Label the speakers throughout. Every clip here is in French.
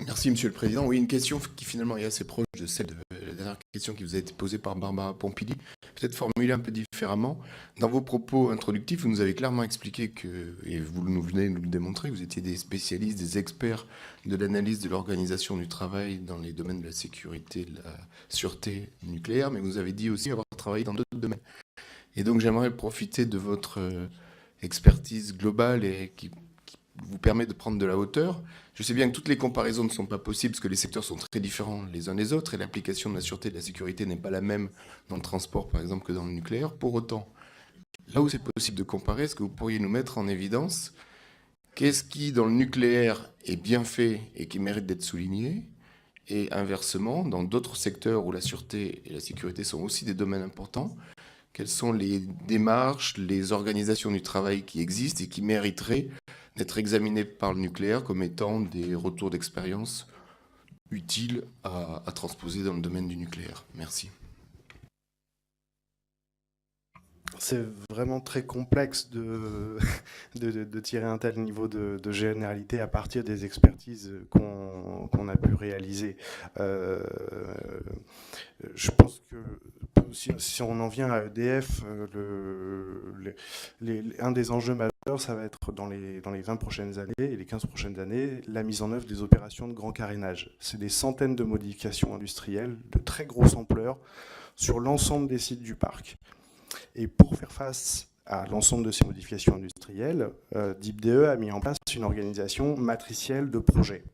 Speaker 1: Merci, Monsieur le Président. Oui, une question qui finalement est assez proche de celle de la dernière question qui vous a été posée par Barbara Pompili, peut-être formulée un peu différemment. Dans vos propos introductifs, vous nous avez clairement expliqué que, et vous nous venez de nous le démontrer, vous étiez des spécialistes, des experts de l'analyse de l'organisation du travail dans les domaines de la sécurité, de la sûreté nucléaire, mais vous avez dit aussi avoir travaillé dans d'autres domaines. Et donc j'aimerais profiter de votre expertise globale et qui vous permet de prendre de la hauteur. Je sais bien que toutes les comparaisons ne sont pas possibles parce que les secteurs sont très différents les uns des autres et l'application de la sûreté et de la sécurité n'est pas la même dans le transport par exemple que dans le nucléaire. Pour autant, là où c'est possible de comparer, est-ce que vous pourriez nous mettre en évidence qu'est-ce qui dans le nucléaire est bien fait et qui mérite d'être souligné et inversement, dans d'autres secteurs où la sûreté et la sécurité sont aussi des domaines importants, quelles sont les démarches, les organisations du travail qui existent et qui mériteraient d'être examinées par le nucléaire comme étant des retours d'expérience utiles à transposer dans le domaine du nucléaire? Merci.
Speaker 2: C'est vraiment très complexe de tirer un tel niveau de généralité à partir des expertises qu'on a pu réaliser. Je pense que si on en vient à EDF, un des enjeux majeurs, ça va être dans les 20 prochaines années et les 15 prochaines années, la mise en œuvre des opérations de grand carénage. C'est des centaines de modifications industrielles de très grosse ampleur sur l'ensemble des sites du parc. Et pour faire face à l'ensemble de ces modifications industrielles, DIPDE a mis en place une organisation matricielle de projet,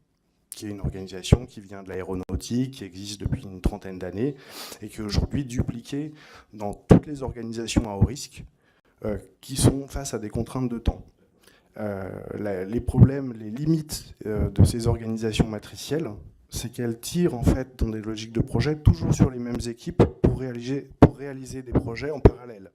Speaker 2: qui est une organisation qui vient de l'aéronautique, qui existe depuis une trentaine d'années, et qui est aujourd'hui dupliquée dans toutes les organisations à haut risque, qui sont face à des contraintes de temps. Les problèmes, les limites de ces organisations matricielles, c'est qu'elles tirent en fait dans des logiques de projet toujours sur les mêmes équipes pour réaliser des projets en parallèle.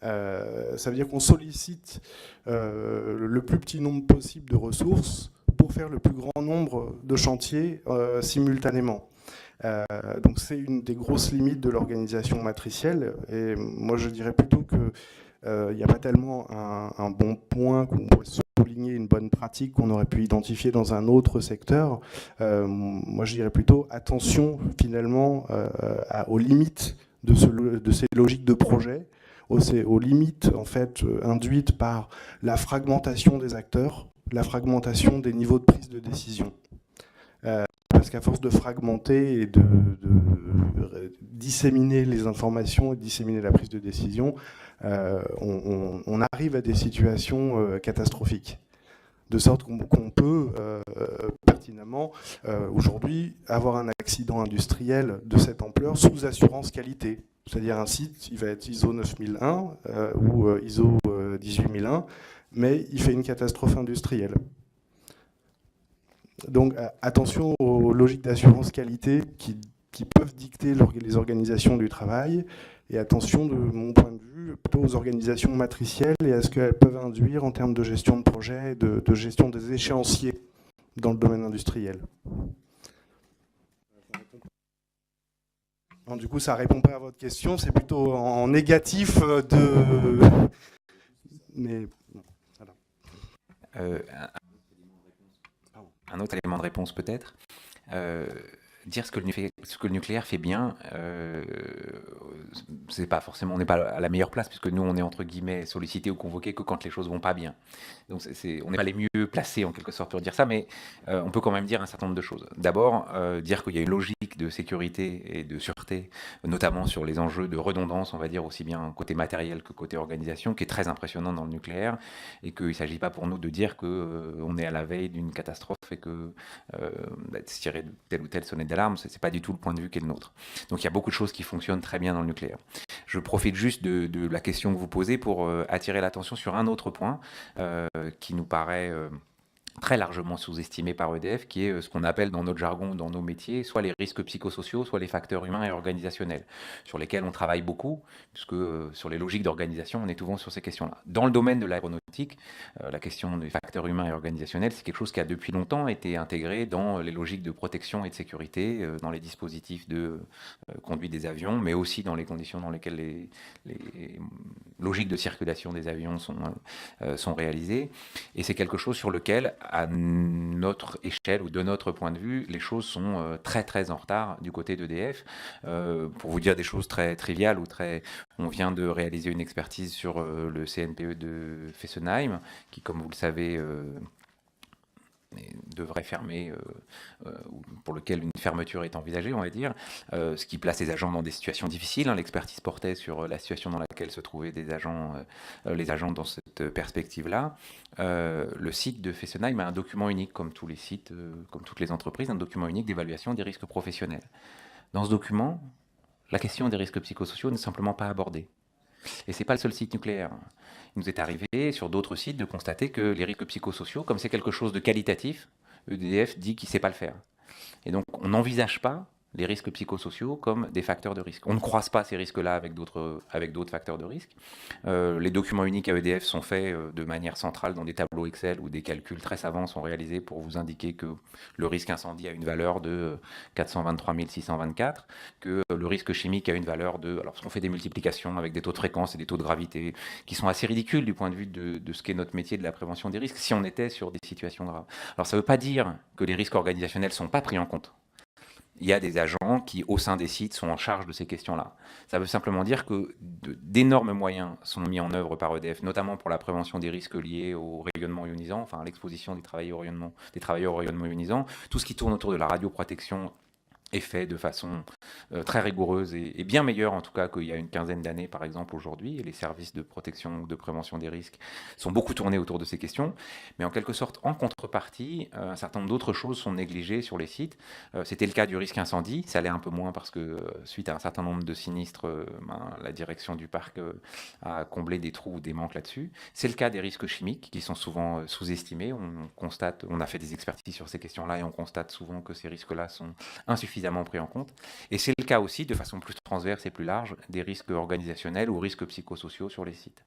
Speaker 2: Ça veut dire qu'on sollicite le plus petit nombre possible de ressources pour faire le plus grand nombre de chantiers simultanément. Donc c'est une des grosses limites de l'organisation matricielle. Et moi je dirais plutôt que il n'y a pas tellement un bon point qu'on pourrait souligner, une bonne pratique qu'on aurait pu identifier dans un autre secteur. Moi je dirais plutôt attention finalement aux limites de ces logiques de projet, aux limites en fait induites par la fragmentation des acteurs, la fragmentation des niveaux de prise de décision. Parce qu'à force de fragmenter et de disséminer les informations et de disséminer la prise de décision, on arrive à des situations catastrophiques. De sorte qu'on peut pertinemment aujourd'hui avoir un accident industriel de cette ampleur sous assurance qualité. C'est-à-dire un site, il va être ISO 9001 ou ISO 18001, mais il fait une catastrophe industrielle. Donc attention aux logiques d'assurance qualité qui peuvent dicter les organisations du travail, et attention, de mon point de vue, plutôt aux organisations matricielles et à ce qu'elles peuvent induire en termes de gestion de projet, de gestion des échéanciers dans le domaine industriel. Bon, du coup, ça ne répond pas à votre question, c'est plutôt en négatif de... Mais voilà.
Speaker 3: Un autre élément de réponse peut-être. Dire ce que le nucléaire fait bien, c'est pas forcément, on n'est pas à la meilleure place puisque nous on est entre guillemets sollicités ou convoqués que quand les choses vont pas bien. Donc on n'est pas les mieux placés en quelque sorte pour dire ça, mais on peut quand même dire un certain nombre de choses. D'abord, dire qu'il y a une logique de sécurité et de sûreté, notamment sur les enjeux de redondance, on va dire aussi bien côté matériel que côté organisation, qui est très impressionnant dans le nucléaire, et qu'il ne s'agit pas pour nous de dire qu'on est à la veille d'une catastrophe et que tirer telle ou telle sonnette d'alarme, c'est pas du tout le point de vue qui est le nôtre. Donc il y a beaucoup de choses qui fonctionnent très bien dans le nucléaire. Je profite juste de la question que vous posez pour attirer l'attention sur un autre point qui nous paraît très largement sous-estimé par EDF, qui est ce qu'on appelle dans notre jargon, dans nos métiers, soit les risques psychosociaux, soit les facteurs humains et organisationnels, sur lesquels on travaille beaucoup, puisque sur les logiques d'organisation, on est souvent sur ces questions-là. Dans le domaine de l'aéronautique, la question des facteurs humains et organisationnels, c'est quelque chose qui a depuis longtemps été intégré dans les logiques de protection et de sécurité, dans les dispositifs de conduite des avions, mais aussi dans les conditions dans lesquelles les logiques de circulation des avions sont réalisées. Et c'est quelque chose sur lequel à notre échelle ou de notre point de vue, les choses sont très très en retard du côté d'EDF. Pour vous dire des choses très triviales on vient de réaliser une expertise sur le CNPE de Fessenheim, qui, comme vous le savez, devrait fermer, ou pour lequel une fermeture est envisagée, on va dire, ce qui place les agents dans des situations difficiles. L'expertise portait sur la situation dans laquelle se trouvaient les agents dans cette perspective-là. Le site de Fessenheim a un document unique, comme tous les sites, comme toutes les entreprises, un document unique d'évaluation des risques professionnels. Dans ce document, la question des risques psychosociaux n'est simplement pas abordée. Et ce n'est pas le seul site nucléaire. Il nous est arrivé sur d'autres sites de constater que les risques psychosociaux, comme c'est quelque chose de qualitatif, EDF dit qu'il ne sait pas le faire. Et donc on n'envisage pas les risques psychosociaux comme des facteurs de risque. On ne croise pas ces risques-là avec d'autres facteurs de risque. Les documents uniques à EDF sont faits de manière centrale dans des tableaux Excel où des calculs très savants sont réalisés pour vous indiquer que le risque incendie a une valeur de 423 624, que le risque chimique a une valeur de... Alors, on fait des multiplications avec des taux de fréquence et des taux de gravité qui sont assez ridicules du point de vue de ce qu'est notre métier de la prévention des risques si on était sur des situations graves. Alors, ça ne veut pas dire que les risques organisationnels ne sont pas pris en compte. Il y a des agents qui, au sein des sites, sont en charge de ces questions-là. Ça veut simplement dire que d'énormes moyens sont mis en œuvre par EDF, notamment pour la prévention des risques liés au rayonnement ionisant, enfin à l'exposition des travailleurs au rayonnement ionisant. Tout ce qui tourne autour de la radioprotection est fait de façon très rigoureuse et bien meilleure en tout cas qu'il y a une quinzaine d'années par exemple aujourd'hui. Et les services de protection, de prévention des risques sont beaucoup tournés autour de ces questions. Mais en quelque sorte, en contrepartie, un certain nombre d'autres choses sont négligées sur les sites. C'était le cas du risque incendie, ça l'est un peu moins parce que suite à un certain nombre de sinistres, la direction du parc a comblé des trous ou des manques là-dessus. C'est le cas des risques chimiques qui sont souvent sous-estimés. On a fait des expertises sur ces questions-là et on constate souvent que ces risques-là sont insuffisamment pris en compte. Et c'est le cas aussi, de façon plus transverse et plus large, des risques organisationnels ou risques psychosociaux sur les sites.